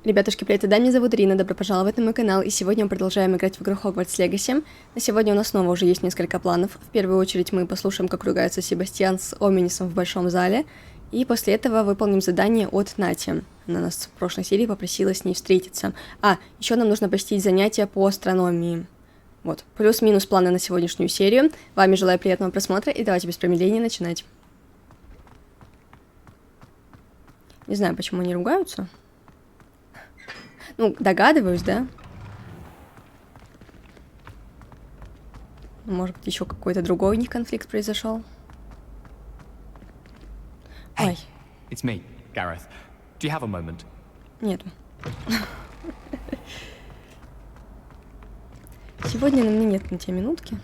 Ребятушки, привет, да, меня зовут Ирина, добро пожаловать на мой канал, и сегодня мы продолжаем играть в игру Hogwarts Legacy. На сегодня у нас снова уже есть несколько планов. В первую очередь мы послушаем, как ругается Себастьян с Оминисом в большом зале, и после этого выполним задание от Нати. Она нас в прошлой серии попросила с ней встретиться. Еще нам нужно посетить занятия по астрономии. Вот, плюс-минус планы на сегодняшнюю серию. Вам желаю приятного просмотра, и давайте без промедления начинать. Не знаю, почему они ругаются. Ну, догадываюсь, да? Может быть, еще какой-то другой у них конфликт произошел. Hey, it's me, Gareth. Do you have a moment? Нету. Сегодня на мне нет на те минутки.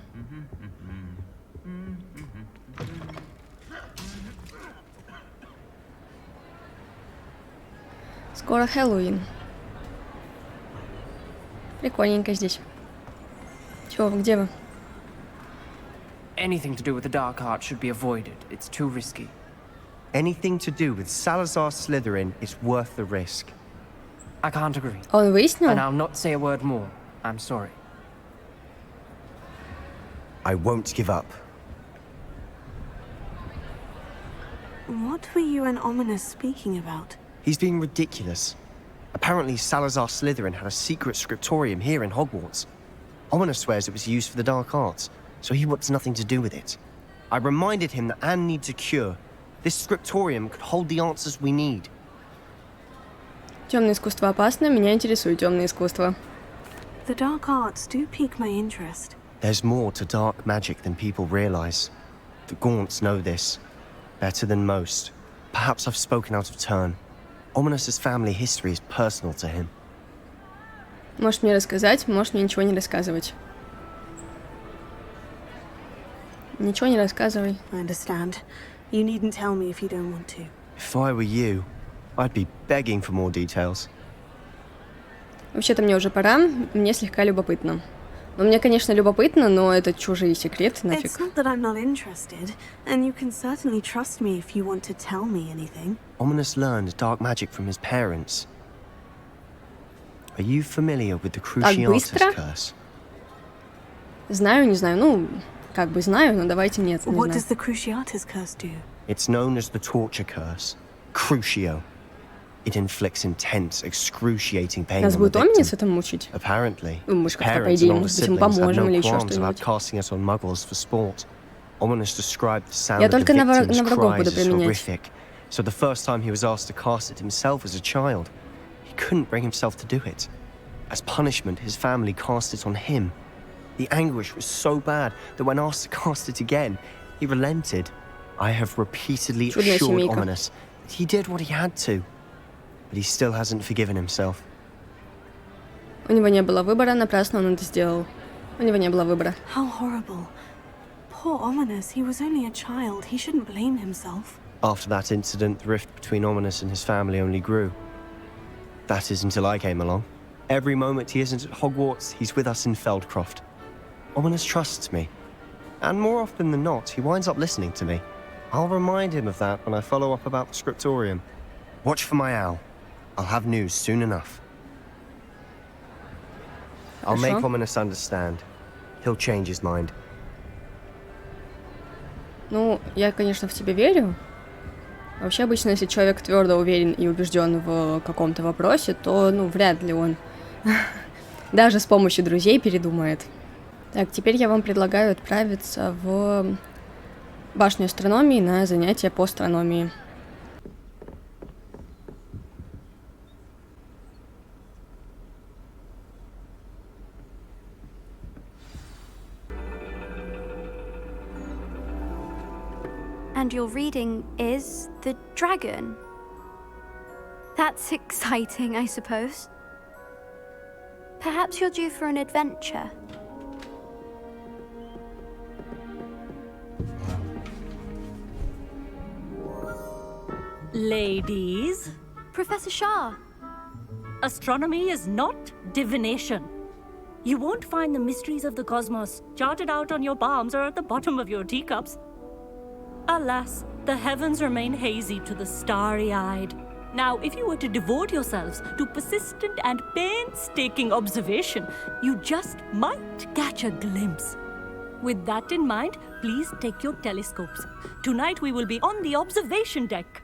Скоро Хэллоуин. Прикольненько здесь. Чё, где вы? Anything to do with the dark art should be avoided. It's too risky. Anything to do with Salazar Slytherin is worth the risk. I can't agree. Он выяснил? And I'll not say a word more. I'm sorry. I won't give up. What were you and Ominous speaking about? He's being ridiculous. Apparently Salazar Slytherin had a secret scriptorium here in Hogwarts. Ominous swears it was used for the dark arts, so he wants nothing to do with it. I reminded him that Anne needs a cure. This scriptorium could hold the answers we need. Темное искусство опасно, меня интересует темное искусство. The dark arts do pique my interest. There's more to dark magic than people realize. The Gaunts know this better than most. Perhaps I've spoken out of turn. Ominous's family history is personal to him. Можешь мне рассказать, можешь мне ничего не рассказывать. Ничего не рассказывай. I understand. You needn't tell me if you don't want to. If I were you, I'd be begging for more details. Вообще-то мне уже пора, мне слегка любопытно. Ну, мне, конечно, любопытно, но это чужие секреты, нафиг. It's not that I'm not interested, and you can certainly trust me if you want to tell me anything. Ominous learned dark magic from his parents. Are you familiar with the Cruciatus curse? Знаю, не знаю, ну, как бы знаю, но давайте нет, не What знаю. does the Cruciatus curse do? It's known as the torture curse. Crucio. It inflicts intense, excruciating pain Нас on the будет Оминис victim. это мучить? Apparently, Ну, мы his же как-то, по parents идее, and older может быть, им siblings had поможем no или еще qualms about что-нибудь. casting us on muggles for sport. Ominous described the sound Я of the только на victim's врагов cries буду as применять. horrific. So the first time he was asked to cast it himself as a child, he couldn't bring himself to do it. As punishment, his family cast it on him. The anguish was so bad that when asked to cast it again, he relented. I have repeatedly Чудная assured семейка. Ominous that he did what he had to, but he still hasn't forgiven himself. У него не было выбора, напрасно он это сделал. У него не было выбора. How horrible. Poor Ominous, he was only a child. He shouldn't blame himself. After that incident, the rift between Ominous and his family only grew. That is until I came along. Every moment he isn't at Hogwarts, he's with us in Feldcroft. Ominous trusts me. And more often than not, he winds up listening to me. I'll remind him of that when I follow up about the scriptorium. Watch for my owl. I'll have news soon enough. I'll make Хорошо. Ominous understand. He'll change his mind. Ну, я, конечно, в тебя верю. Вообще, обычно, если человек твердо уверен и убежден в каком-то вопросе, то, ну, вряд ли он даже с помощью друзей передумает. Так, теперь я вам предлагаю отправиться в башню астрономии на занятия по астрономии. And your reading is The Dragon. That's exciting, I suppose. Perhaps you're due for an adventure. Ladies, Professor Shah. astronomy is not divination. You won't find the mysteries of the cosmos charted out on your palms or at the bottom of your teacups. Alas, the heavens remain hazy to the starry-eyed. Now, if you were to devote yourselves to persistent and painstaking observation, you just might catch a glimpse. With that in mind, please take your telescopes. Tonight we will be on the observation deck.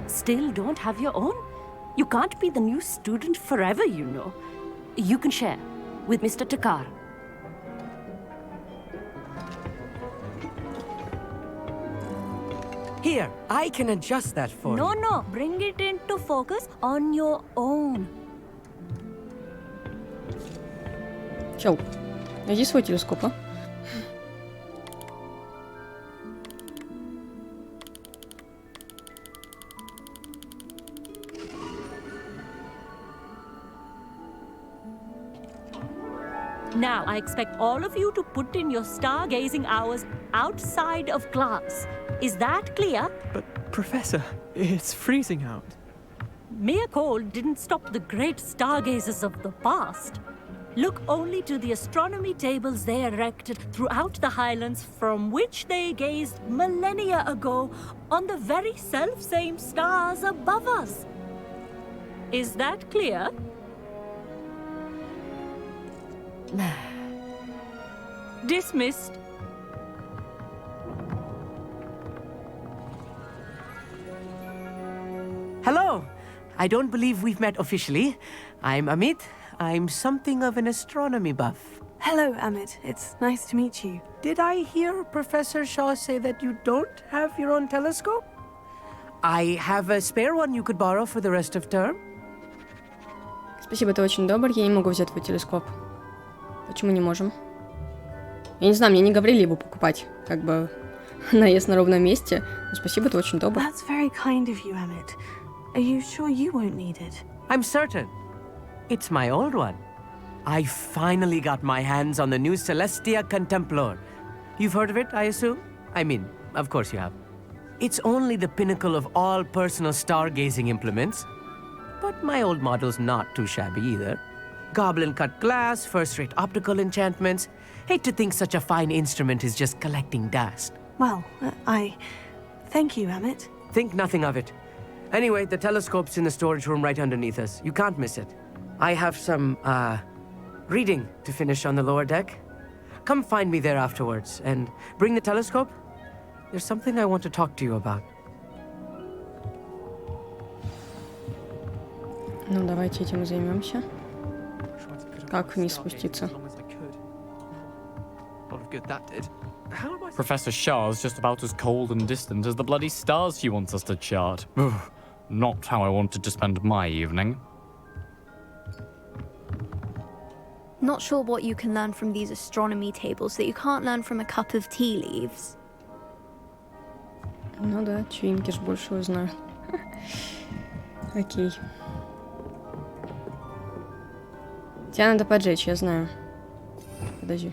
Still don't have your own? You can't be the new student forever, you know. You can share with Mr. Takar. Here, I can adjust that for you. No, bring it into focus on your own. Чел, найди свой телескоп, а? Now, I expect all of you to put in your stargazing hours outside of class. Is that clear? But, Professor, it's freezing out. Mere cold didn't stop the great stargazers of the past. Look only to the astronomy tables they erected throughout the Highlands, from which they gazed millennia ago on the very self-same stars above us. Is that clear? Dismissed. Hello. I don't believe we've met officially. I'm Amit. I'm something of an astronomy buff. Hello, Amit. It's nice to meet you. Did I hear Professor Shaw say that you don't have your own telescope? I have a spare one you could borrow for the rest of term. Спасибо, ты очень добр. Я не могу взять твой телескоп. Почему не можем? Я не знаю, мне не говорили его покупать. Как бы наезд на ровном месте. Но спасибо, ты очень добр. That's very kind of you, Amit. Are you sure you won't need it? I'm certain. It's my old one. I finally got my hands on the new Celestia Contemplor. You've heard of it, I assume? I mean, of course you have. It's only the pinnacle of all personal stargazing implements. But my old model's not too shabby either. Goblin-cut glass, first-rate optical enchantments. Hate to think such a fine instrument is just collecting dust. Well, thank you, Amit. Think nothing of it. Anyway, the telescope's in the storage room right underneath us. You can't miss it. I have some, reading to finish on the lower deck. Come find me there afterwards, and bring the telescope. There's something I want to talk to you about. Ну, давайте этим и займемся. Как вниз спуститься? Professor Shah's just about as cold and distant as the bloody stars she wants us to chart. Not how I wanted to spend my evening. Not sure what you can learn from these astronomy tables that you can't learn from a cup of tea leaves. Ну да, чуинки ж больше узнаю. Окей. Тебя надо поджечь, я знаю. Подожди.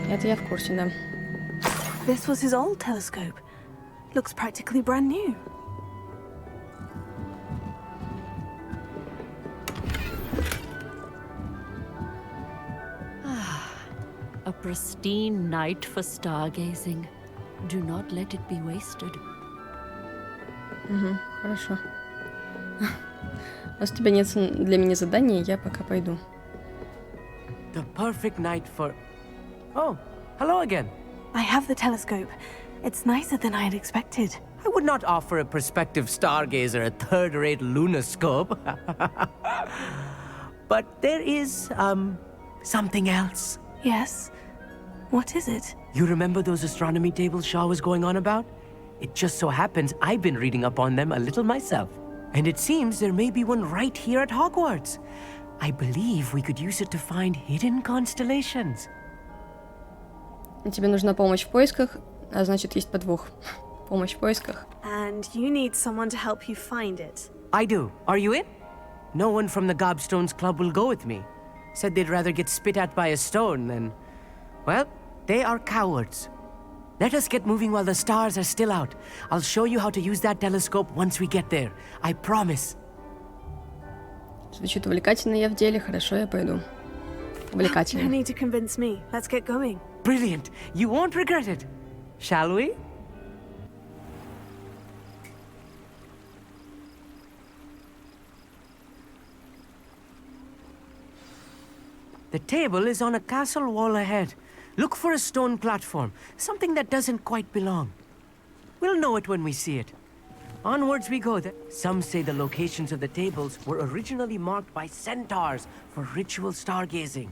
Это я в курсе, да. This was his old telescope. Looks practically brand new. A pristine night for stargazing. Do not let it be wasted. Угу, хорошо. Раз у тебя нет для меня задания, я пока пойду. The perfect night for... Oh, hello again. I have the telescope. It's nicer than I had expected. I would not offer a prospective stargazer a third-rate lunoscope. But there is, something else. Yes? What is it? You remember those astronomy tables Shaw was going on about? It just so happens I've been reading up on them a little myself. And it seems there may be one right here at Hogwarts. I believe we could use it to find hidden constellations. Тебе нужна помощь в поисках, а значит, есть подвох. Помощь в поисках. And you need someone to help you find it. I do. Are you in? No one from the Gobstones Club will go with me. Said they'd rather get spit at by a stone than... Well, they are cowards. Let us get moving while the stars are still out. I'll show you how to use that telescope once we get there. I promise. Звучит увлекательно, я в деле. Хорошо, я пойду. No Увлекательно. need to convince me. Let's get going. Brilliant. You won't regret it. Shall we? The table is on a castle wall ahead. Look for a stone platform, something that doesn't quite belong. We'll know it when we see it. Onwards we go. Some say the locations of the tables were originally marked by centaurs for ritual stargazing.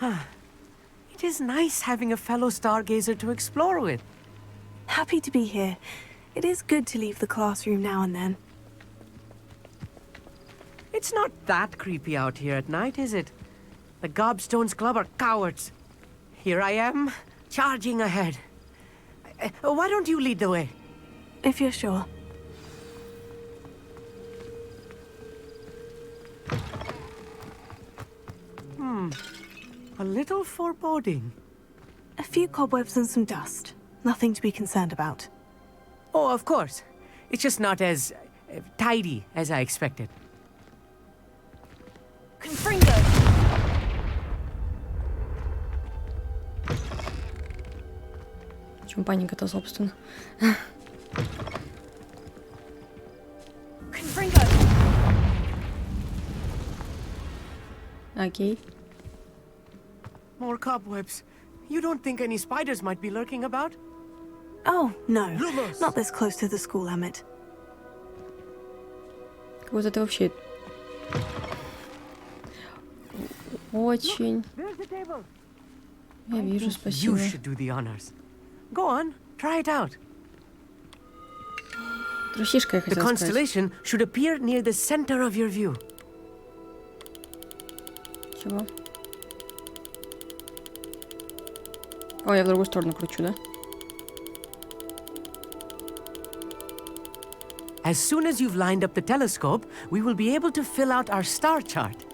It is nice having a fellow stargazer to explore with. Happy to be here. It is good to leave the classroom now and then. It's not that creepy out here at night, is it? The Gobstones Club are cowards. Here I am, charging ahead. Why don't you lead the way? If you're sure. A little foreboding. A few cobwebs and some dust. Nothing to be concerned about. Oh, of course. It's just not as tidy as I expected. Confringo! Почему паника-то, собственно? Confringo! Окей. More cobwebs. You don't think any spiders might be lurking about? Oh, no. Lumos. Not this close to the school, Emmett. Как вот это вообще... Очень... Я вижу, You спасибо. should do the honors. Go on, try it out. Трусишка, я The хотела сказать. constellation should appear near the center of your view. Чего? О, я в другую сторону кручу, да? As soon as you've lined up the telescope, we will be able to fill out our star chart.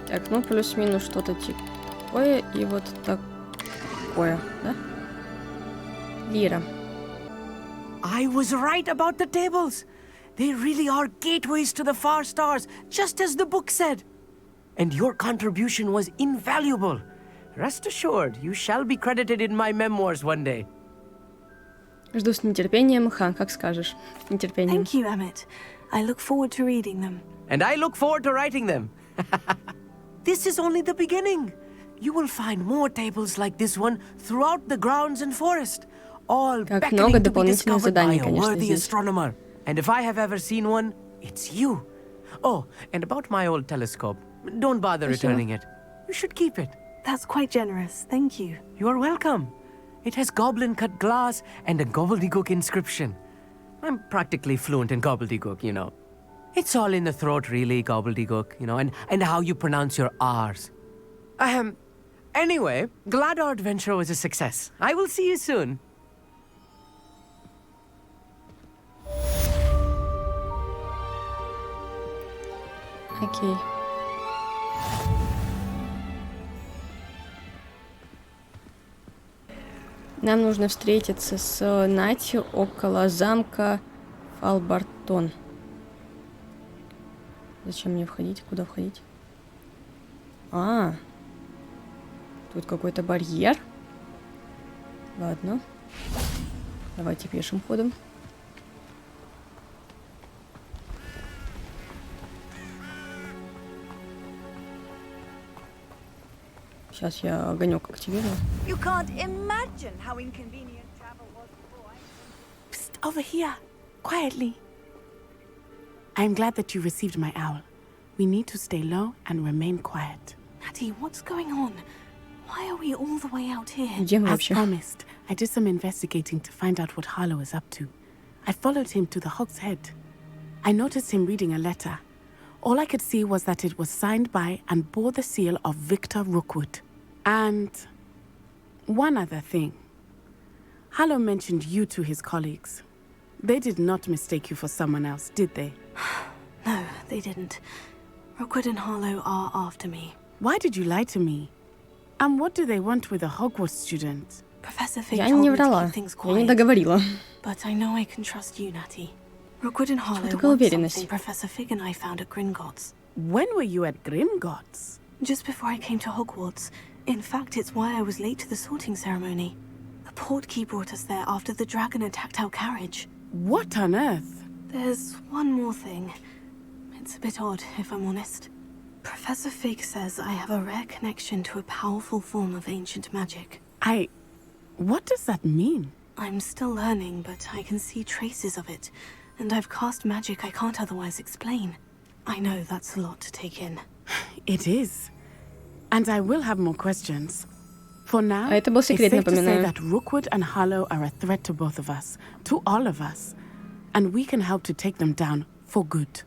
Так, ну плюс-минус что-то такое и вот такое, да? Лира. I was right about the tables. They really are gateways to the far stars, just as the book said. And your contribution was invaluable. Rest assured, you shall be credited in my memoirs one day. Жду с нетерпением. Ха, как скажешь. С нетерпением. Thank you, Emmett. I look forward to reading them. And I look forward to writing them. This is only the beginning. You will find more tables like this one throughout the grounds and forest, all Как много beckoning to be дополнительных discovered by заданий, a конечно, worthy здесь. astronomer. And if I have ever seen one, it's you. Oh, and about my old telescope, don't bother Спасибо. returning it. You should keep it. That's quite generous. Thank you. You are welcome. It has goblin-cut glass and a gobbledygook inscription. I'm practically fluent in gobbledygook, you know. It's all in the throat, really, gobbledygook, you know, and how you pronounce your R's. Anyway, glad our adventure was a success. I will see you soon. Окей. Нам нужно встретиться с Натью около замка Фалбартон. Зачем мне входить? Куда входить? А, тут какой-то барьер. Ладно. Давайте пешим ходом. Сейчас я огонек активирую. You can't imagine how inconvenient travel was before. Psst, over here. Quietly. I'm glad that you received my owl. We need to stay low and remain quiet. Natty, what's going on? Why are we all the way out here? Где мы As вообще? promised, I did some investigating to find out what Harlow is up to. I followed him to the Hog's Head. I noticed him reading a letter. All I could see was that it was signed by and bore the seal of Victor Rookwood. And one other thing. Harlow mentioned you to his colleagues. They did not mistake you for someone else, did they? No, they didn't. Rookwood and Harlow are after me. Why did you lie to me? And what do they want with a Hogwarts student? Professor Fig Я told не me to врала. keep things Я не quiet. договорила. But I know I can trust you, Natty. Rookwood and Harlow такая want уверенность? something Professor Fig and I found at Gringotts. When were you at Gringotts? Just before I came to Hogwarts. In fact, it's why I was late to the sorting ceremony. The portkey brought us there after the dragon attacked our carriage. What on earth? There's one more thing. It's a bit odd, if I'm honest. Professor Fig says I have a rare connection to a powerful form of ancient magic. What does that mean? I'm still learning, but I can see traces of it. And I've cast magic I can't otherwise explain. I know that's a lot to take in. It is. And I will have more questions. For now, А это был it's секрет, safe to say напоминаю. that Rookwood and Harlow are a threat to both of us, to all of us. And we can help to take them down for good.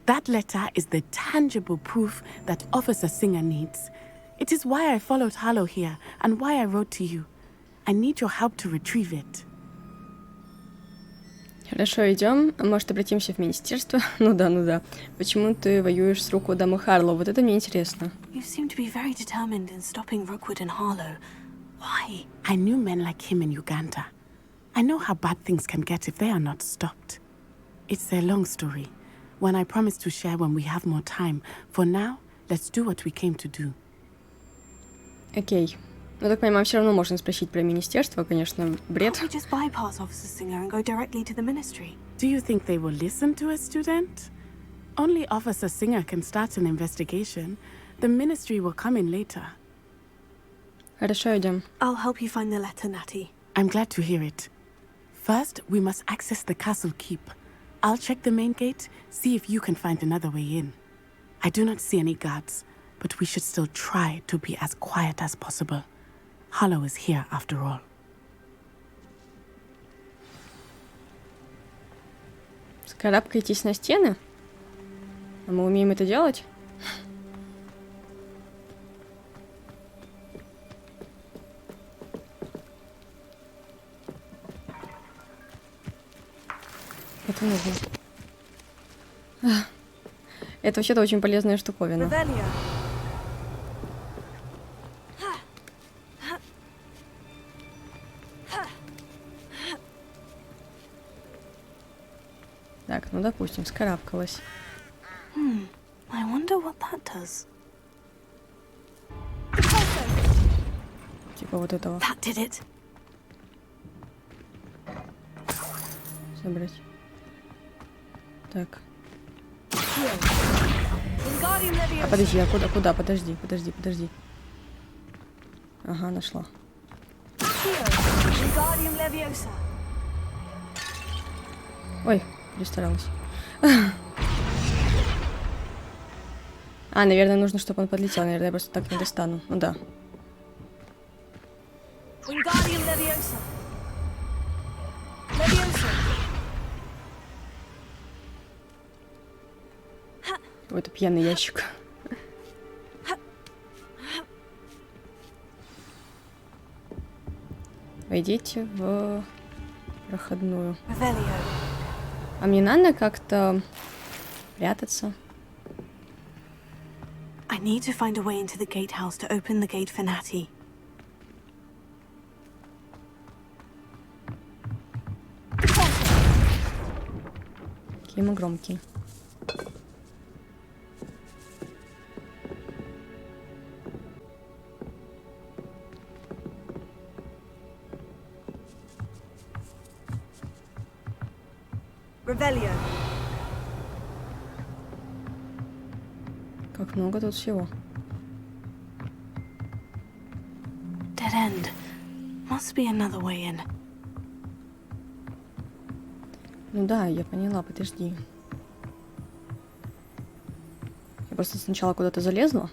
That letter is the tangible proof that Officer Singer needs. It is why I followed Harlow here and why I wrote to you. I need your help to retrieve it. Хорошо, идем. А может, обратимся в министерство? Ну да. Почему ты воюешь с Руквудом и Харлоу? Вот это мне интересно. You seem to be very determined in stopping Rookwood and Harlow. Why? I knew men like him in Uganda. I know how bad things can get if they are not stopped. It's a long story, one I promise to share when we have more time. For now, let's do what we came to do. Окей. Ну, так понимаю, все равно можно спросить про министерство, конечно, бред. Can't we just bypass Officer Singer and go directly to the ministry? Do you think they will listen to a student? Only Officer Singer can start an investigation. The ministry will come in later. Хорошо, идем. I'll help you find the letter, Natty. I'm glad to hear it. First, we must access the castle keep. I'll check the main gate, see if you can find another way in. I do not see any guards, but we should still try to be as quiet as possible. Harlow is here, after all. Скарабкайтесь на стены? А мы умеем это делать? Это нужно. Это вообще-то очень полезная штуковина. Так, ну допустим, скарабкалась. I wonder what that does. Типа вот этого. That did it. Собрать. Так. А подожди, а куда? Подожди. Ага, нашла. Ой, перестаралась. А, наверное, нужно, чтобы он подлетел. Наверное, я просто так не достану. Ну да. Какой-то пьяный ящик. Войдите в проходную. А мне надо как-то прятаться. I need to find a way into the gatehouse to open the gate for Natty. Какие мы громкие. Revelio. Как много тут всего. Dead end. Must be another way in. Ну да, я поняла, подожди. Я просто сначала куда-то залезла.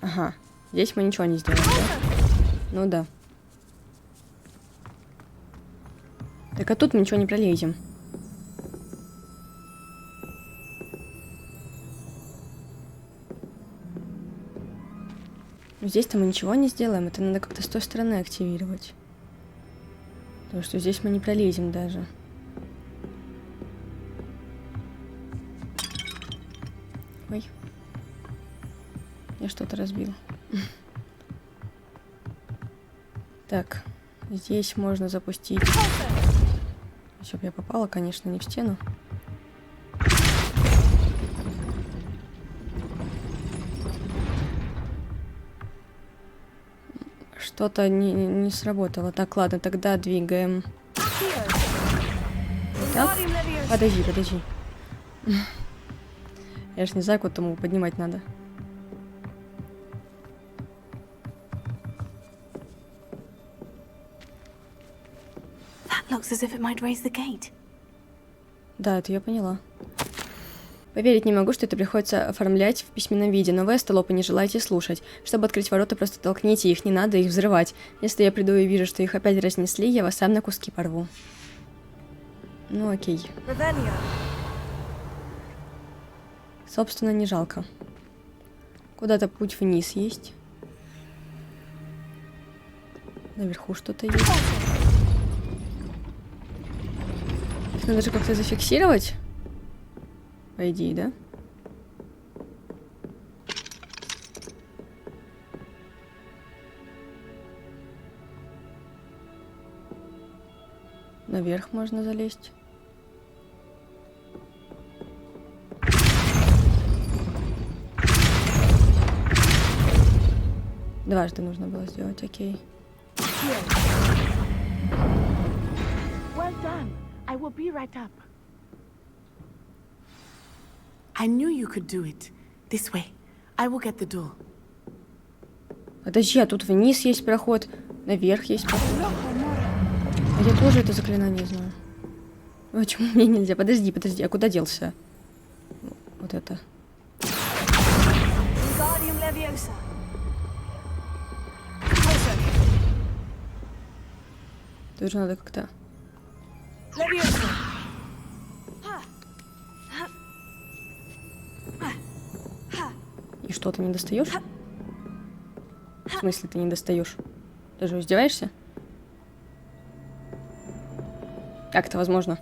Ага, здесь мы ничего не сделаем, да? Ну да. Так а тут мы ничего не пролезем. Но здесь-то мы ничего не сделаем. Это надо как-то с той стороны активировать. Потому что здесь мы не пролезем даже. Ой. Я что-то разбила. Так. Здесь можно запустить... Чтоб я попала, конечно, не в стену. Что-то не сработало. Так, ладно, тогда двигаем. Так. Подожди. Я ж не знаю, куда тому поднимать надо. Looks as if it might raise the gate. Да, это я поняла. Поверить не могу, что это приходится оформлять в письменном виде, но вы, остолопы, не желаете слушать. Чтобы открыть ворота, просто толкните их, не надо их взрывать. Если я приду и вижу, что их опять разнесли, я вас сам на куски порву. Ну окей. Собственно, не жалко. Куда-то путь вниз есть. Наверху что-то есть. Надо же как-то зафиксировать. По идее, да? Наверх можно залезть. Дважды нужно было сделать, окей. Well done. I will be right up. I knew you could do it. This way. I will get the door. Подожди, а тут вниз есть проход, наверх есть проход. А я тоже это заклинание знаю. Почему мне нельзя? Подожди, а куда делся? Вот это. Тоже надо как-то... И что, ты не достаешь? В смысле ты не достаешь? Ты же издеваешься? Как это возможно?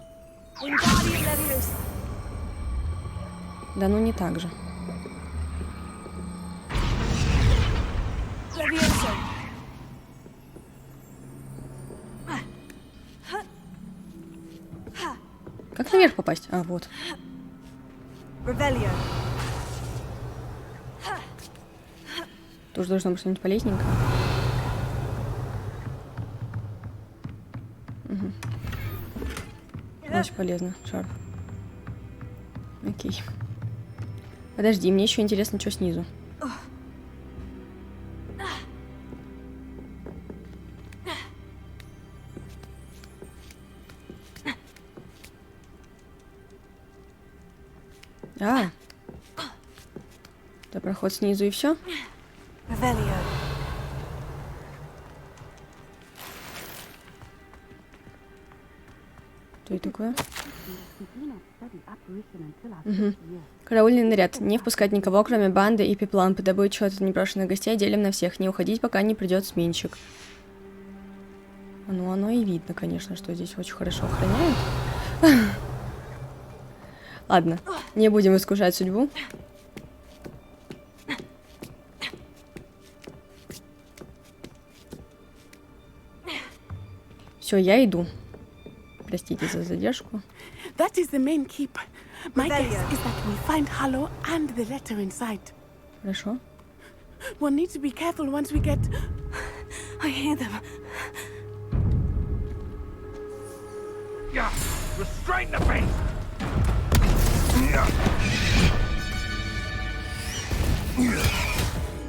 Да ну не так же. Как наверх попасть? А, вот. Тоже должно быть что-нибудь полезненькое. Угу. Очень полезно. Шар. Окей. Подожди, мне еще интересно, что снизу. А, это проход снизу и все? Что это такое? Угу. Караульный наряд. Не впускать никого, кроме банды и пеплампы. Добыть что-то непрошенных гостей, делим на всех. Не уходить, пока не придет сменщик. Ну, оно и видно, конечно, что здесь очень хорошо охраняют. Ладно, не будем искушать судьбу. Все, я иду. Простите за задержку. That is the main keep. My guess is that we find Hallow and the letter inside. Хорошо. We'll need to be careful once we get... I hear them. Yeah, restrain the beast.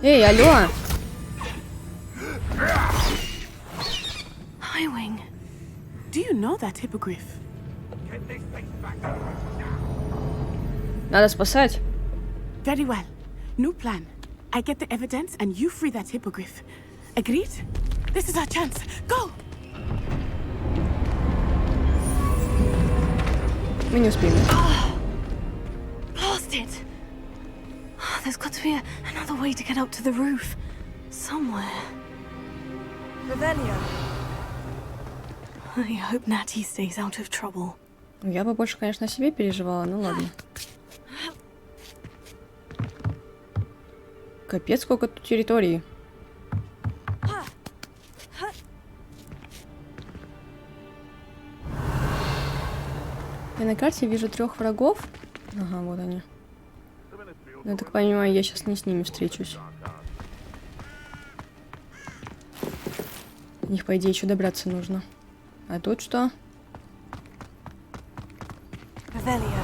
Эй, алло! Highwing. Do you know that hippogriff? Надо спасать. Very well. New plan. I get the evidence and you free that hippogriff. Agreed? This is our chance. Go! Мы не успеем. Blast it! There's got to be another way to get up to the roof. somewhere. Revelio. I hope Natty stays out of trouble. Я бы больше, конечно, о себе переживала, ну ладно. Капец, сколько тут территории. Я на карте вижу 3 врагов. Ага, вот они. Ну, я так понимаю, я сейчас не с ними встречусь. До них, по идее, еще добраться нужно. А тут что? Revelio.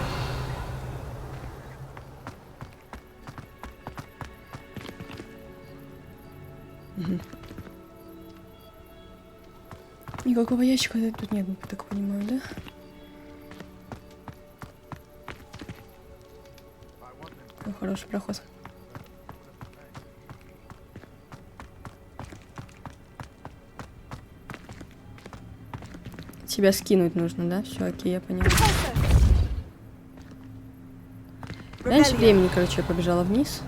Угу. Никакого ящика тут нет, я так понимаю, да? О, хороший проход. Тебя скинуть нужно, да? Все, окей, я поняла. Раньше времени, короче, я побежала вниз.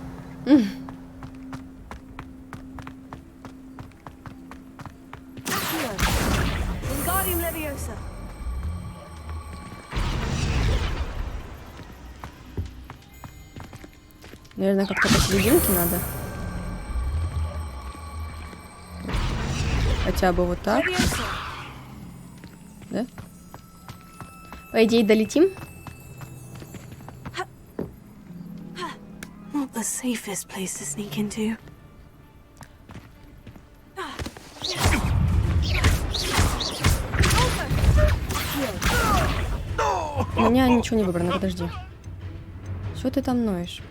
Наверное, как-то посерединке надо. Хотя бы вот так. Да? По идее, долетим? Not the safest place to sneak into. У меня ничего не выбрано, подожди. Что ты там ноешь?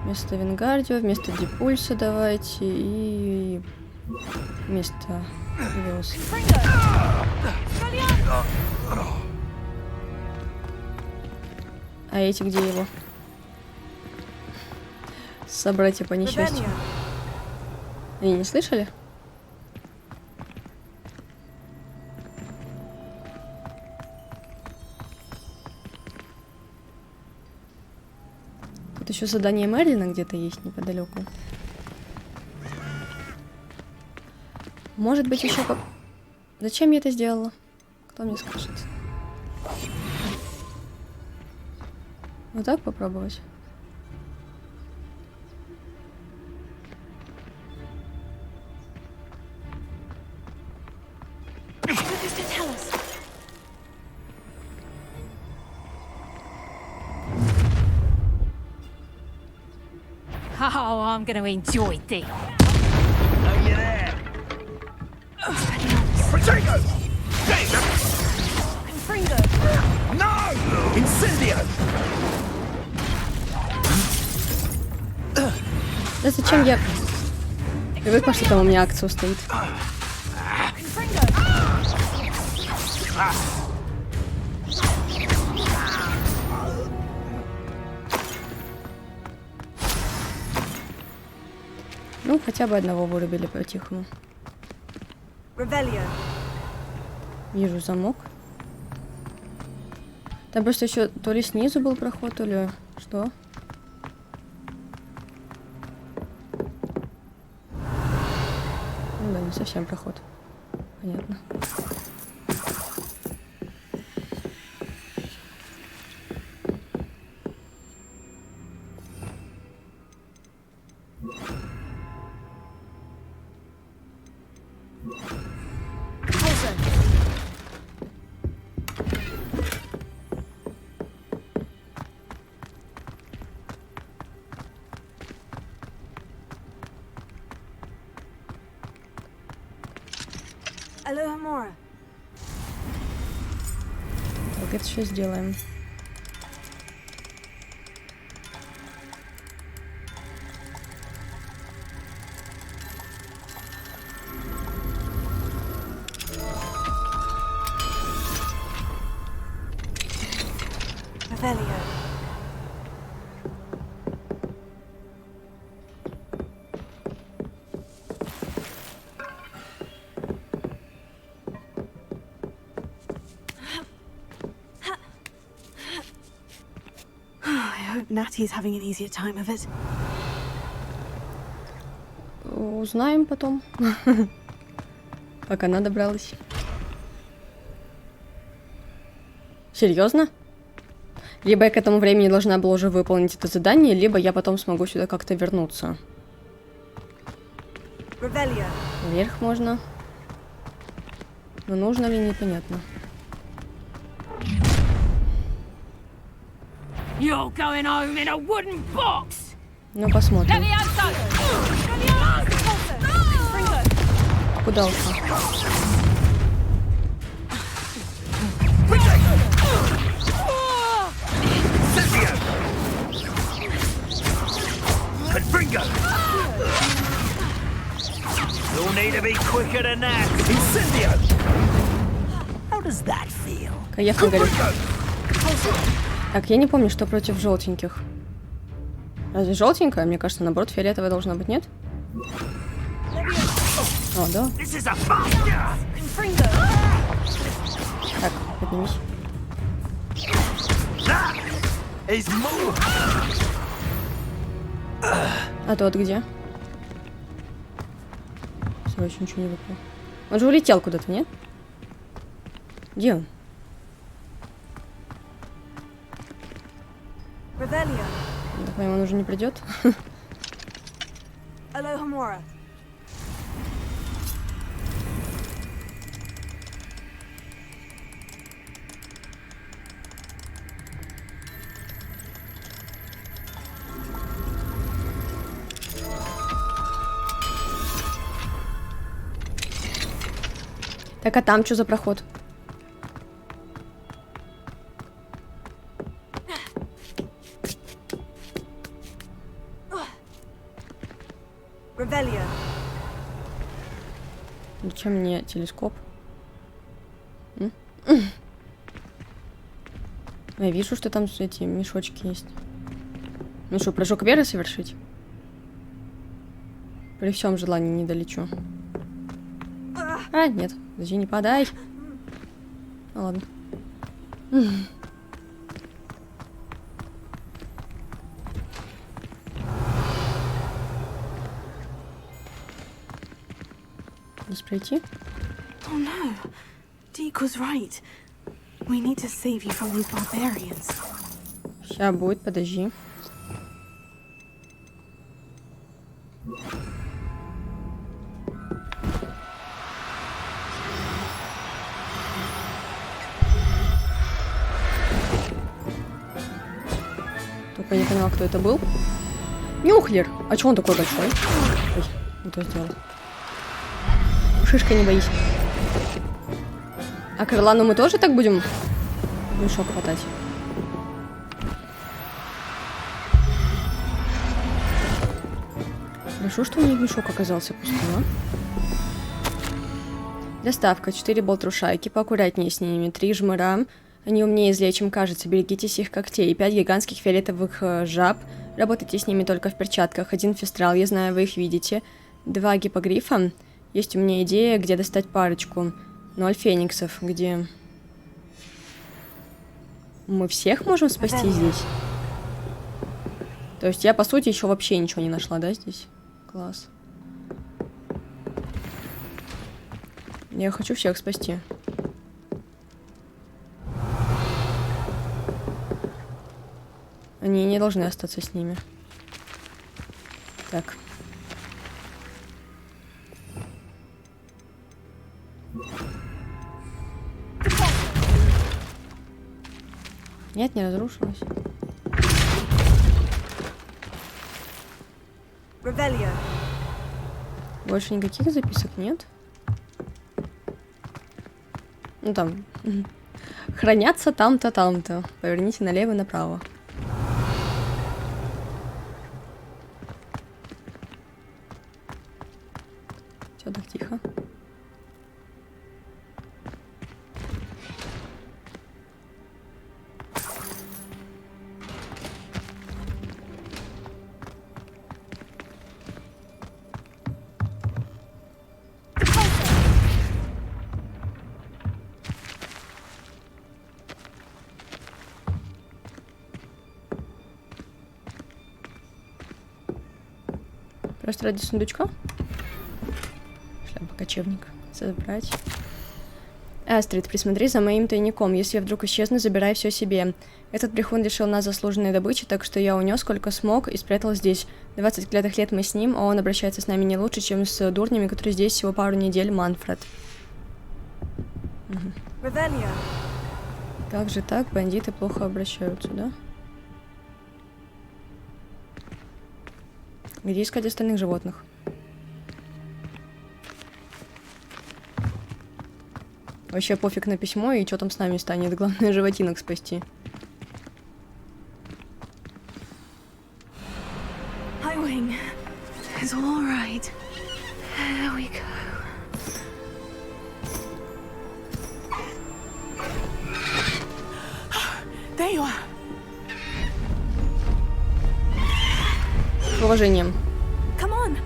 Вместо Вингардио, вместо Дипульса давайте и вместо Левиуса. А эти где его? Собратья по несчастью. Они не слышали? Тут еще задание Мерлина где-то есть неподалеку. Может быть, еще Зачем я это сделала? Кто мне скажет? Вот так попробовать? Oh, I'm going to enjoy this. Oh, you're there. Protego! Confringo. No! Incendio! Да зачем я... Привыкла, что там у меня акция стоит. Ну, хотя бы одного вырубили по-тихому. Вижу замок. Там просто еще то ли снизу был проход, то ли что. Ну да, не совсем проход. Понятно. Так, это сейчас сделаем. I hope Natty's having an easier time of it. узнаем потом. Пока она добралась. Серьезно? Либо я к этому времени должна была уже выполнить это задание, либо я потом смогу сюда как-то вернуться. Вверх можно. Но нужно ли, непонятно. Ну, посмотрим. Куда ушла? You'll need to be quicker than that. Incendio! How does that feel? Конечно, горит. Так, я не помню, что против желтеньких. Разве желтенькая? Мне кажется, наоборот, фиолетовая должна быть, нет? О, да. Так, поднимись. А тот где? Все, еще ничего не выпало. Он же улетел куда-то, нет? Где он? Я так понимаю, он уже не придет. Так, а там что за проход? Зачем мне телескоп? Я вижу, что там эти мешочки есть. Ну что, прыжок веры совершить? При всем желании не долечу. А, нет. Подожди, не подай. Ну ладно. Здесь пройти? Oh no. Deke was right. We need to save you from these barbarians. Сейчас будет, подожди. Только я не поняла, кто это был. Нюхлер! А чё он такой большой? Ой, не то сделал. Шишка, не боись. А Карлану мы тоже так будем мешок хватать? Хорошо, что у них мешок оказался пустым, а? Доставка. 4 болтрушайки. Поаккуратнее с ними. 3 жмыра. Они умнее и злее, чем кажется. Берегитесь их когтей. И 5 гигантских фиолетовых жаб. Работайте с ними только в перчатках. 1 фестрал. Я знаю, вы их видите. 2 гиппогрифа. Есть у меня идея, где достать парочку. 0 фениксов. Где... Мы всех можем спасти здесь? То есть я, по сути, еще вообще ничего не нашла, да, здесь? Класс. Я хочу всех спасти. Они не должны остаться с ними. Так. Нет, не разрушилось. Больше никаких записок нет? Ну там. Хранятся там-то, там-то. Поверните налево и направо. Все так тихо. Просто ради сундучка? Кочевник. Забрать. Астрид, присмотри за моим тайником. Если я вдруг исчезну, забирай все себе. Этот брехун лишил нас заслуженной добычи, так что я унес сколько смог и спрятал здесь. 20 клятых лет мы с ним, а он обращается с нами не лучше, чем с дурнями, которые здесь всего пару недель. Манфред. Угу. Как же так? Бандиты плохо обращаются, да? Где искать остальных животных? Вообще пофиг на письмо и что там с нами станет. Главное, животинок спасти. Highwing. It's all right. There we go. There you are. С уважением. Come on.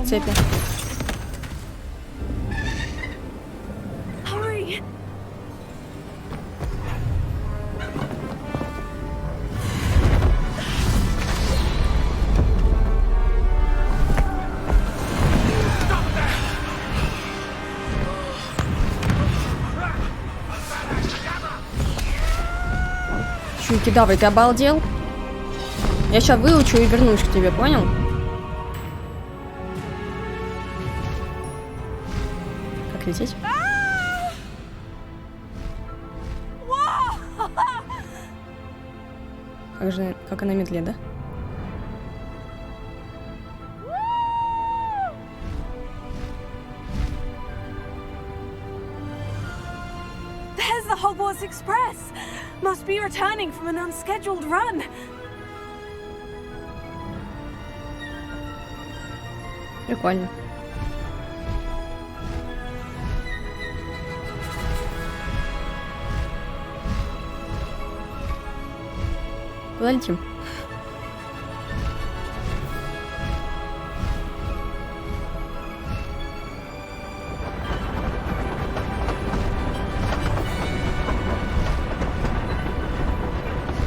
Цепи. Hurry. Чуйки, давай, ты обалдел? Я сейчас выучу и вернусь к тебе, понял? Как лететь? Как она медлит, да? There's the Hogwarts Express. Must be returning from an unscheduled run. Прикольно. Куда летим?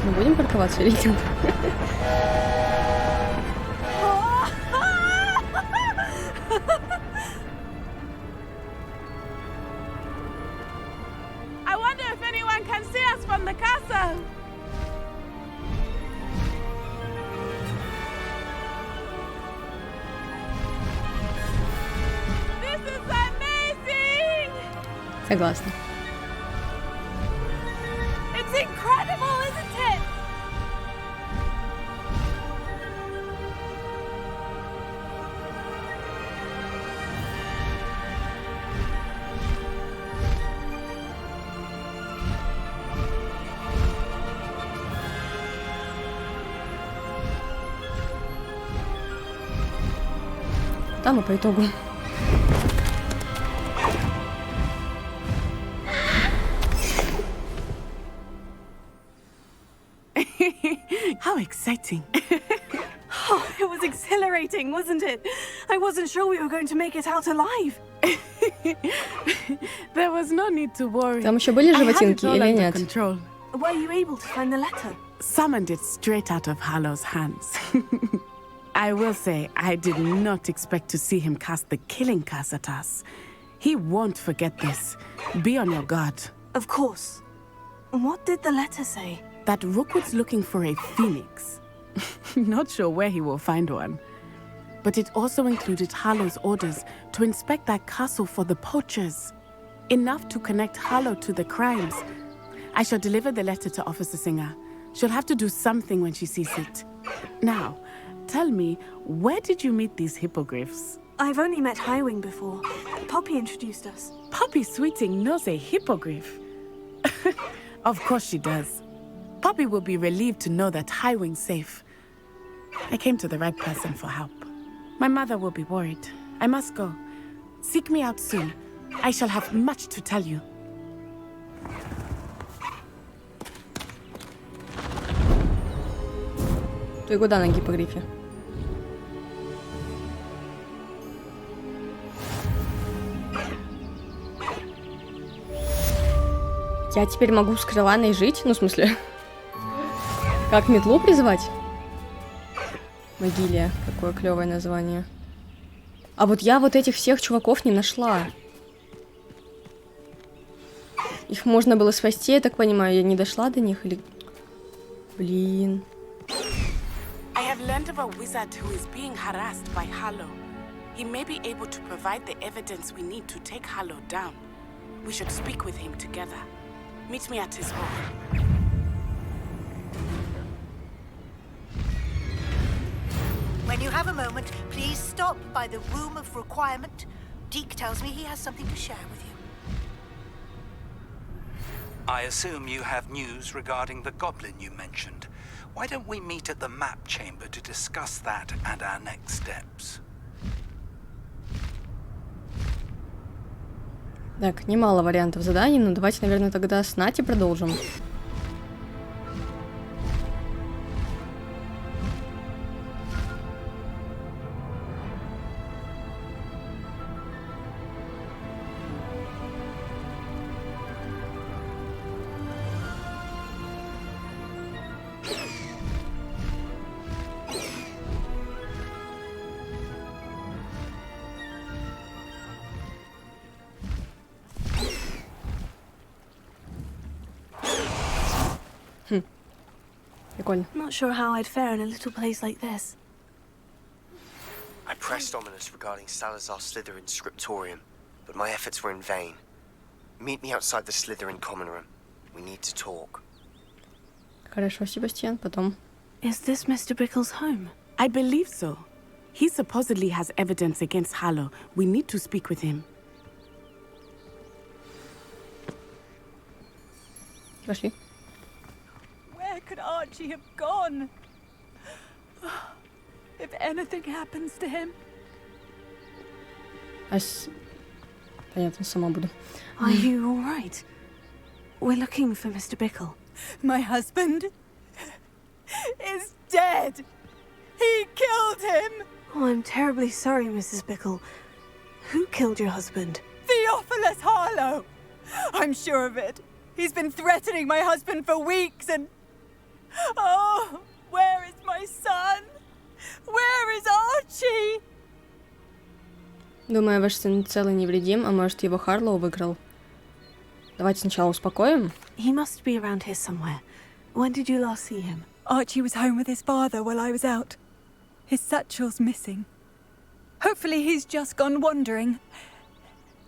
Мы будем парковаться или нет? I wonder if anyone can see us from the castle. This is amazing. Согласна. It's incredible, isn't it? Там и по итогу. How exciting. Oh, it was exhilarating, wasn't it? I wasn't sure we were going to make it out alive. There was no need to worry. Там еще были животинки или нет? Control. Were you able to find the letter? Summoned it straight out of Hallow's hands. I will say, I did not expect to see him cast the killing curse at us. He won't forget this. Be on your guard. Of course. What did the letter say? That Rookwood's looking for a phoenix. Not sure where he will find one. But it also included Hallow's orders to inspect that castle for the poachers. Enough to connect Hallow to the crimes. I shall deliver the letter to Officer Singer. She'll have to do something when she sees it. Now, tell me, where did you meet these hippogriffs? I've only met Highwing before. Poppy introduced us. Poppy Sweeting knows a hippogriff. Of course she does. Poppy will be relieved to know that Highwing's safe. I came to the right person for help. My mother will be worried. I must go. Seek me out soon. I shall have much to tell you. Ты куда на гиппогрифе? Я теперь могу с крыланой жить? Ну, в смысле, как метлу призывать? Могилия. Какое клевое название. А вот я вот этих всех чуваков не нашла. Их можно было спасти, я так понимаю. Я не дошла до них или... Блин. I have learned of a wizard who is being harassed by Harlow. He may be able to provide the evidence we need to take Harlow down. We should speak with him together. Meet me at his home. When you have a moment, please stop by the Room of Requirement. Deke tells me he has something to share with you. I assume you have news regarding the goblin you mentioned. Why don't we meet at the map chamber to discuss that and our next steps? Так, немало вариантов заданий, но давайте, наверное, тогда с Нати продолжим. Прикольно. Not sure how I'd fare in a little place like this. I pressed Ominous regarding Salazar Slytherin's scriptorium, but my efforts were in vain. Meet me outside the Slytherin common room. We need to talk. Хорошо, Себастьян, потом. Is this Mr. Bickle's home? I believe so. He supposedly has evidence against Harlow. We need to speak with him. Пошли. Where could Archie have gone? If anything happens to him. Понятно, сама буду. Are you all right? We're looking for Mr. Bickle. My husband is dead. He killed him. Oh, I'm terribly sorry, Mrs. Bickle. Who killed your husband? Theophilus Harlow. I'm sure of it. He's been threatening my husband for weeks and... Oh, where is my son? Where is Archie? Думаю, ваш сын цел и невредим, а может, его Харлоу выкрал. Давайте сначала успокоим. He must be around here somewhere. When did you last see him? Archie was home with his father while I was out. His satchel's missing. Hopefully he's just gone wandering,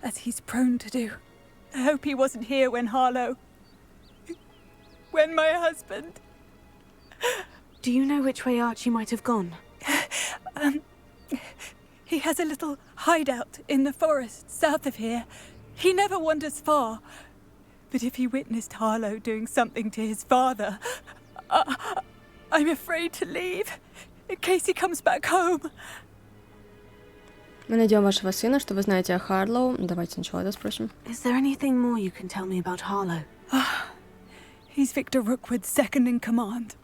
as he's prone to do. I hope he wasn't here when when my husband... Do you know which way Archie might have gone? He has a little hideout in the forest south of here. He never wanders far. But if he witnessed Harlow doing something to his father, I'm afraid to leave, in case he comes back home. Мы найдем вашего сына, что вы знаете о Харлоу. Давайте сначала это спросим. Is there anything more you can tell me about Harlow? He's Victor Rookwood's second in command.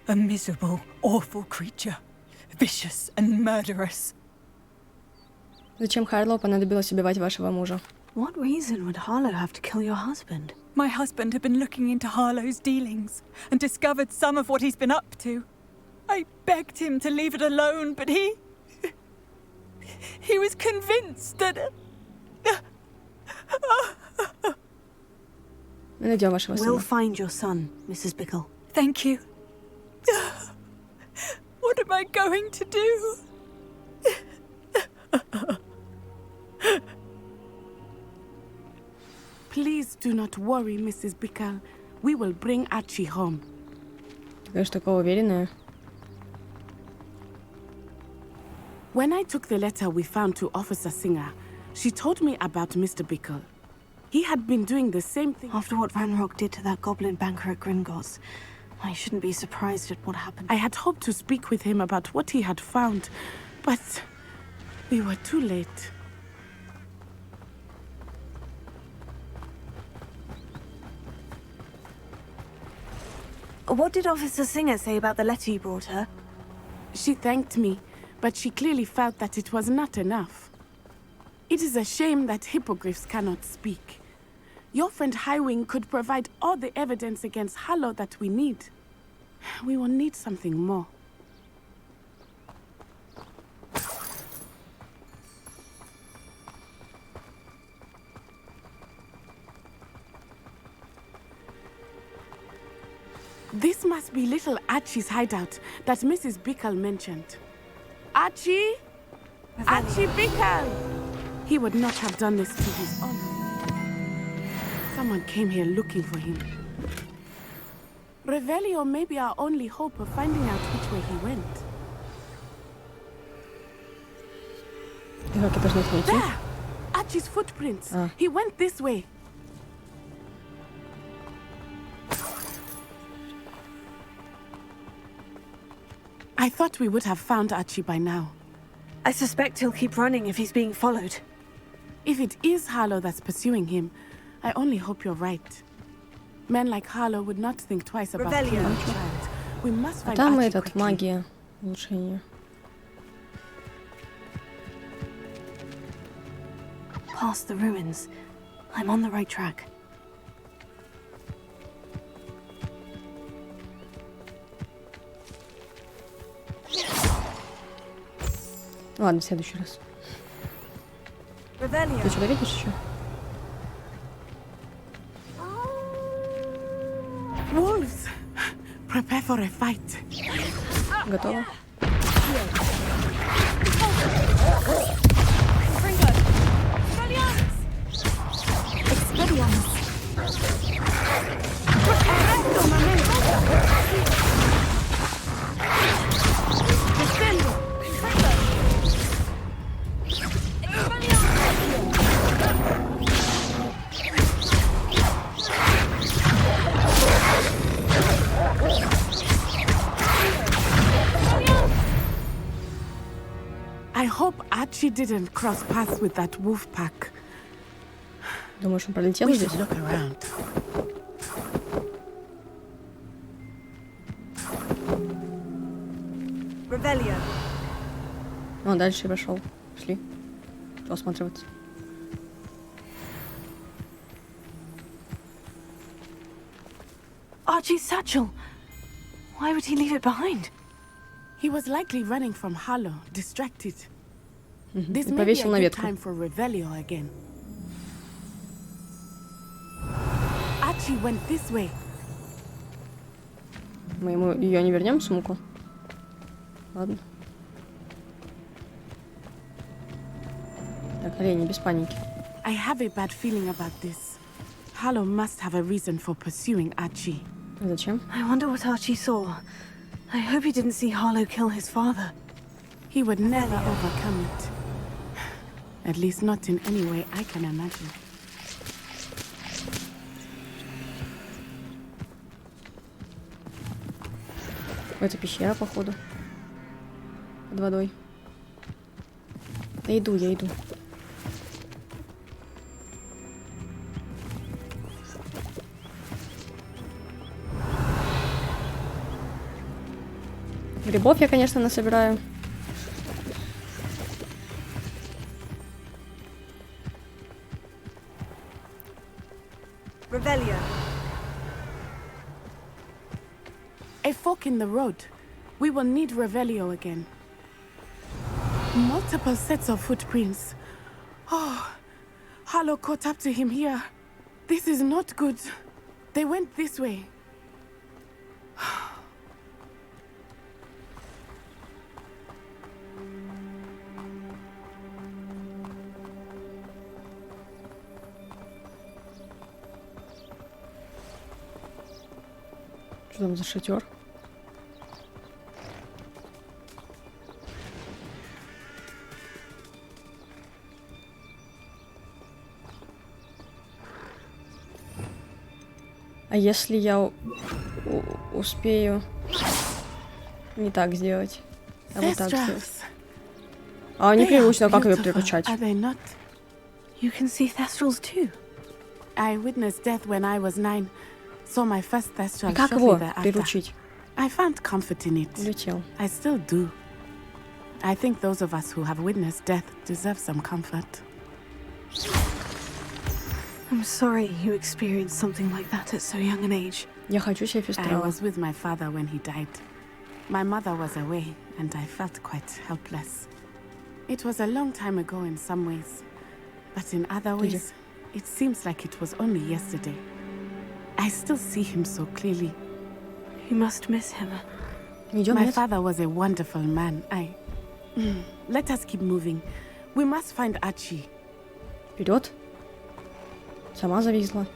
A miserable, awful creature. Vicious and murderous. Зачем Харлоу понадобилось убивать вашего мужа? What reason would Harlow have to kill your husband? My husband had been looking into Harlow's dealings and discovered some of what he's been up to. I begged him to leave it alone, but he was convinced that... Мы найдем вашего сына. We'll find your son, Mrs. Bickle. Thank you. What am I going to do? Please do not worry, Mrs. Bickle. We will bring Archie home. Ты, конечно, такая уверенная. When I took the letter we found to Officer Singer, she told me about Mr. Bickle. He had been doing the same thing. After what Van Rock did to that goblin banker at Gringotts, I shouldn't be surprised at what happened. I had hoped to speak with him about what he had found, but we were too late. What did Officer Singer say about the letter you brought her? She thanked me, but she clearly felt that it was not enough. It is a shame that hippogriffs cannot speak. Your friend Highwing could provide all the evidence against Harlow that we need. We will need something more. This must be little Archie's hideout that Mrs. Bickle mentioned. Archie? Archie Bickle! He would not have done this to his own. Someone came here looking for him. Revelio may be our only hope of finding out which way he went. There! Archie's footprints. He went this way. I thought we would have found Archie by now. I suspect he'll keep running if he's being followed. If it is Harlow that's pursuing him, I only hope you're right. Men like Harlow would not think twice about killing a child. We must find Там Archie этот quickly. магия улучшения. Past the ruins. I'm on the right track. Ладно, в следующий раз. Ты что-то видишь еще? Wolves! Prepare for a fight. Готово. I hope Archie didn't cross paths with that wolf pack. Думаешь, он пролетел We здесь? should look around. Он дальше и пошел. Пошли. Что осматриваться? Archie's satchel. Why would he leave it behind? He was likely running from Harlow, distracted. This И may be a повесил на good ветку. time for Revelio again. Archie went this way. Мы ему ее не вернем, сумку? Ладно. Так, олени, без паники. I have a bad feeling about this. Harlow must have a reason for pursuing Archie. Зачем? I wonder what Archie saw. I hope he didn't see Harlow kill his father. He would never overcome it. At least not in any way I can imagine. Это пещера, походу. Под водой. Я иду, я иду. Грибов я, конечно, насобираю. A fork in the road. We will need Revelio again. Multiple sets of footprints. Oh, Harlow caught up to him here. This is not good. They went this way. Что там за шатер? А если я успею не так сделать, а вот так сделать? А непривычно, как ее переключать? You can see thestrals too. I witnessed death when I was 9. Saw my first thestral Как shortly его thereafter. приручить? I found comfort in it. Улетел. I still do. I think those of us who have witnessed death deserve some comfort. I'm sorry you experienced something like that at so young an age. Я хочу себе I фестрала. was with my father when he died. My mother was away, and I felt quite helpless. It was a long time ago in some ways, but in other ways, it seems like it was only yesterday. I still see him so clearly. You must miss him. Идем, My нет? father was a wonderful man. Let us keep moving. We must find Archie. Вперед. Сама зависла.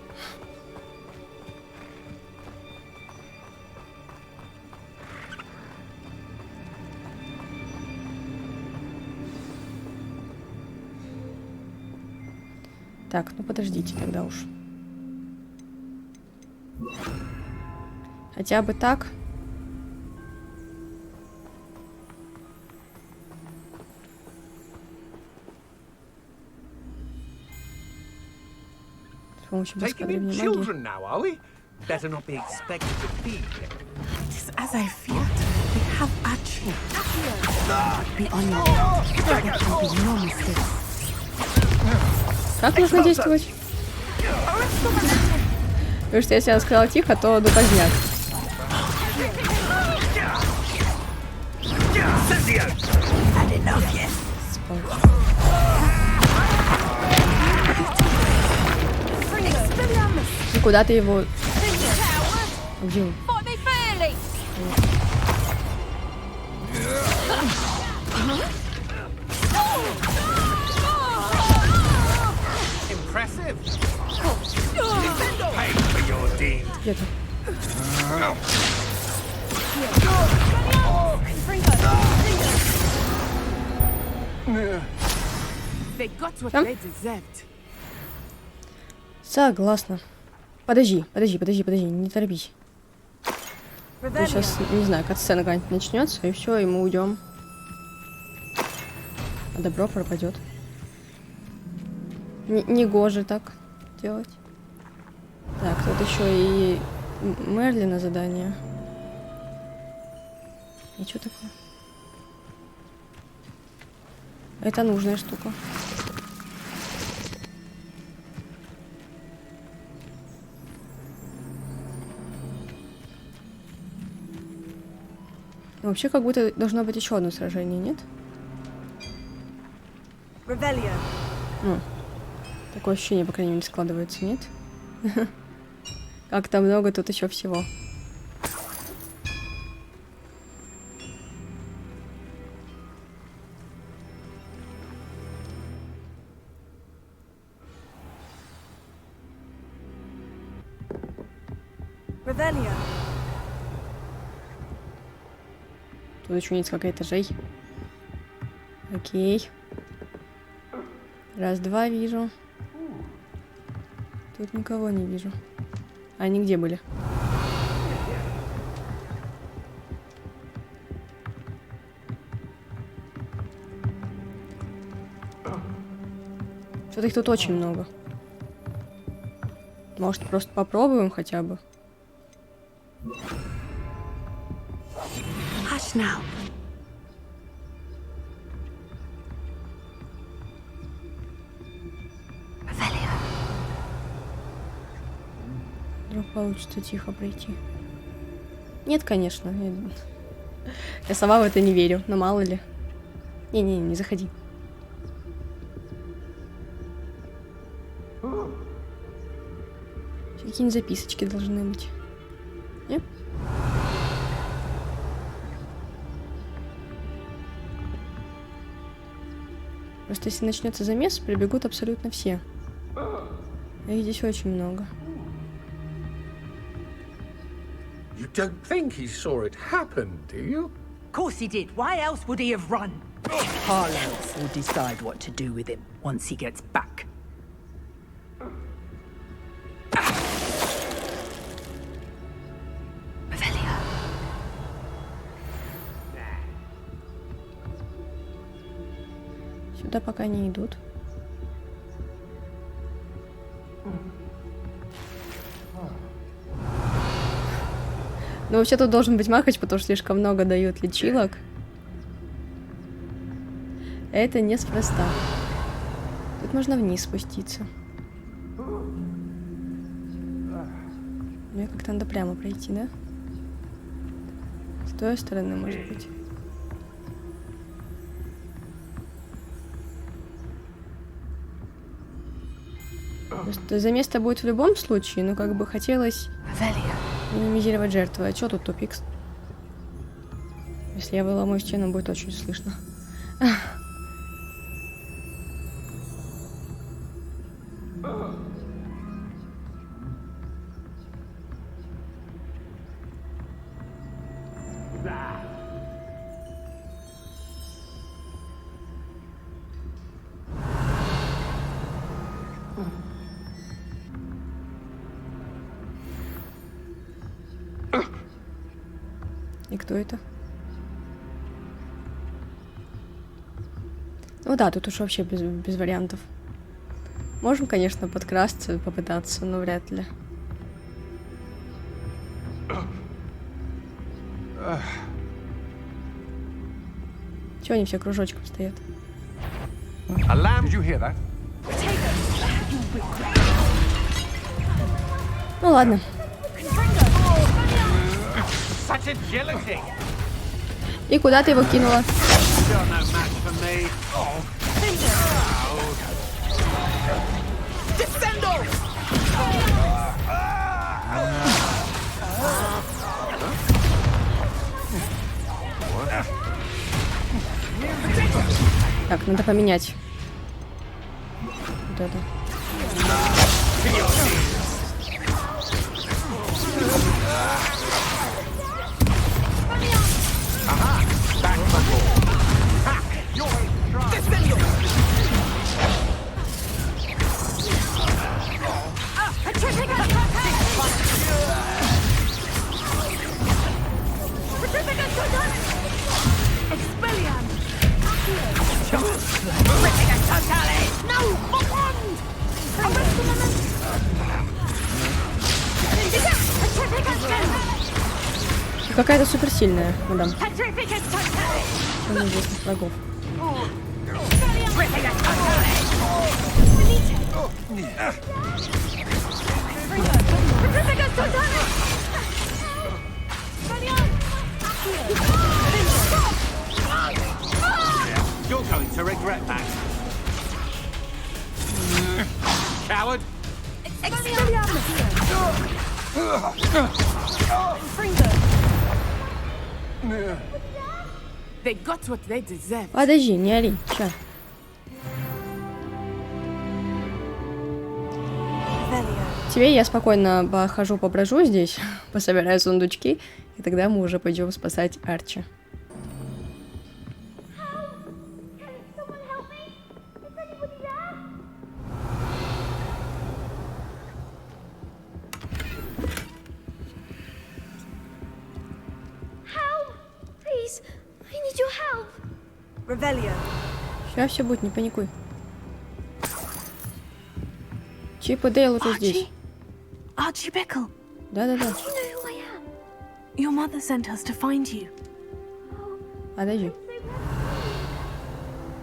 Так, ну подождите тогда уж. Хотя бы так. С помощью бесконтрольной магии. Now, are we? Better not be expected to feed him. It is as I feared. We have Archie. Be on your guard. There can be no mistakes. Как нужно действовать? Потому что если я сказала тихо, то до поздняк. И куда ты его... Где он? Impressive. Pay for your deed. Где-то. They got what they deserved. Согласна. Подожди, не торопись. Сейчас, не знаю, катсцена какая-нибудь начнется, и все, и мы уйдем. А добро пропадет. Не гоже так делать. Так, тут еще и Мерлина задание. И что такое? Это нужная штука. Вообще, как будто должно быть еще одно сражение, нет? Ну, такое ощущение, по крайней мере, складывается, нет? Как-то много тут еще всего. Тут еще несколько этажей. Окей. Раз, два вижу. Тут никого не вижу. А они где были? Что-то их тут очень много. Может, просто попробуем хотя бы? Hush now. Вдруг получится тихо пройти. Нет, конечно. Я сама в это не верю, но мало ли. Не заходи. Какие-нибудь записочки должны быть. Нет? Просто если начнется замес, прибегут абсолютно все. Их здесь очень много. You don't think he saw it happen, do you? Of course he did. Why else would he have run? Harlow will decide what to do with him once he gets back. Сюда пока не идут. Ну, вообще тут должен быть Махач, потому что слишком много дают лечилок. Это неспроста. Тут можно вниз спуститься. Мне как-то надо прямо пройти, да? С той стороны, может быть. Просто замес-то будет в любом случае, но как бы хотелось Минимизировать жертвы. А чё тут тупик? Если я выломаю стену, будет очень слышно. И кто это? Ну да, тут уж вообще без вариантов. Можем, конечно, подкрасться, попытаться, но вряд ли. Чего они все кружочком стоят? Ну ладно. И куда ты его кинула? Так, надо поменять. Вот это. Какая-то суперсильная, мадам. Неизвестных врагов. You're going to regret that. Coward! They got what they deserve. Подожди, не ори. Ща. Тебе я спокойно похожу, поброжу здесь, пособираю сундучки, и тогда мы уже пойдем спасать Арчи. Сейчас все будет, не паникуй. Чип и Дейл уже здесь. Archie Bickle. Да-да-да. Your mother sent us to find you. Подожди.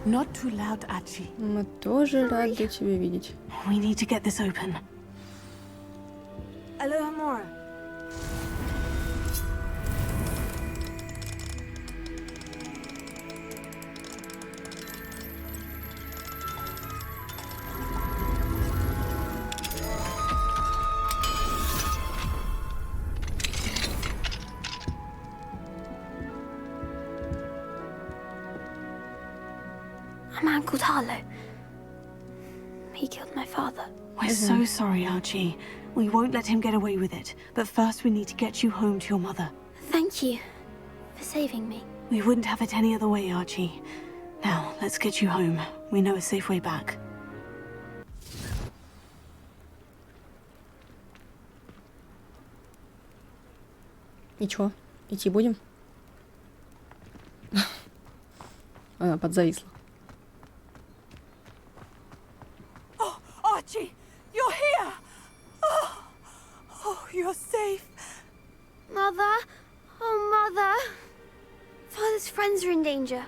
Not too loud, Archie. Мы тоже рады тебя видеть. We need to get this open. Aloha Mora. A man called Harlow. He killed my father. We're so sorry, Archie. We won't let him get away with it. But first we need to get you home to your mother. Thank you for saving me. We wouldn't have it any other way, Archie. Now, let's get you home. We know a safe way back. И чё, идти будем? Она подзависла. Oh, Archie, you're here! Oh, you're safe. Mother? Oh, Mother. Father's friends are in danger.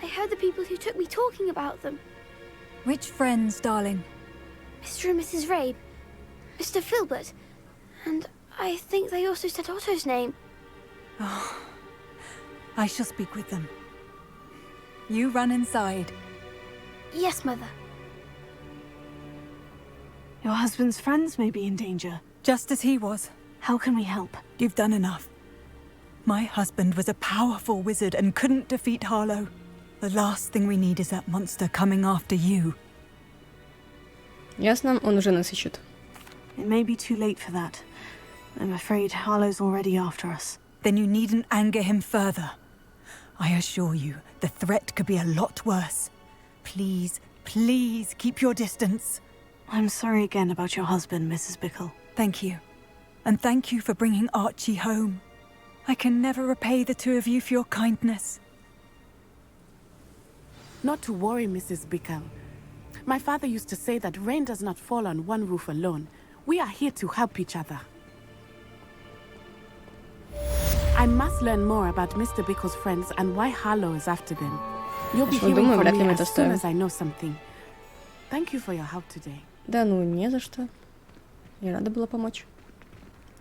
I heard the people who took me talking about them. Which friends, darling? Mr. and Mrs. Rabe. Mr. Filbert. And I think they also said Otto's name. Oh, I shall speak with them. You run inside. Yes, Mother. Your husband's friends may be in danger. Just as he was. How can we help? You've done enough. My husband was a powerful wizard and couldn't defeat Harlow. The last thing we need is that monster coming after you. Ясно, он уже нас ищет. It may be too late for that. I'm afraid Harlow's already after us. Then you needn't anger him further. I assure you, the threat could be a lot worse. Please, please keep your distance. I'm sorry again about your husband, Mrs. Bickle. Thank you. And thank you for bringing Archie home. I can never repay the two of you for your kindness. Not to worry, Mrs. Bickle. My father used to say that rain does not fall on one roof alone. We are here to help each other. I must learn more about Mr. Bickle's friends and why Harlow is after them. You'll be hearing from me as soon as I know something. Thank you for your help today. Да ну, не за что. Я рада была помочь.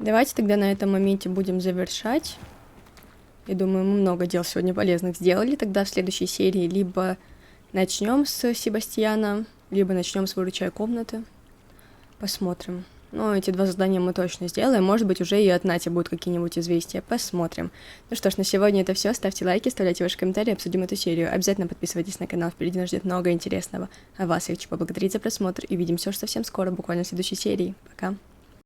Давайте тогда на этом моменте будем завершать. Я думаю, мы много дел сегодня полезных сделали. Тогда в следующей серии либо начнем с Себастьяна, либо начнем с «Выручай комнаты». Посмотрим. Но эти два задания мы точно сделаем. Может быть, уже и от Нати будут какие-нибудь известия. Посмотрим. Ну что ж, на сегодня это все. Ставьте лайки, оставляйте ваши комментарии, обсудим эту серию. Обязательно подписывайтесь на канал, впереди нас ждет много интересного. А вас я хочу поблагодарить за просмотр и увидимся уже совсем скоро, буквально в следующей серии. Пока.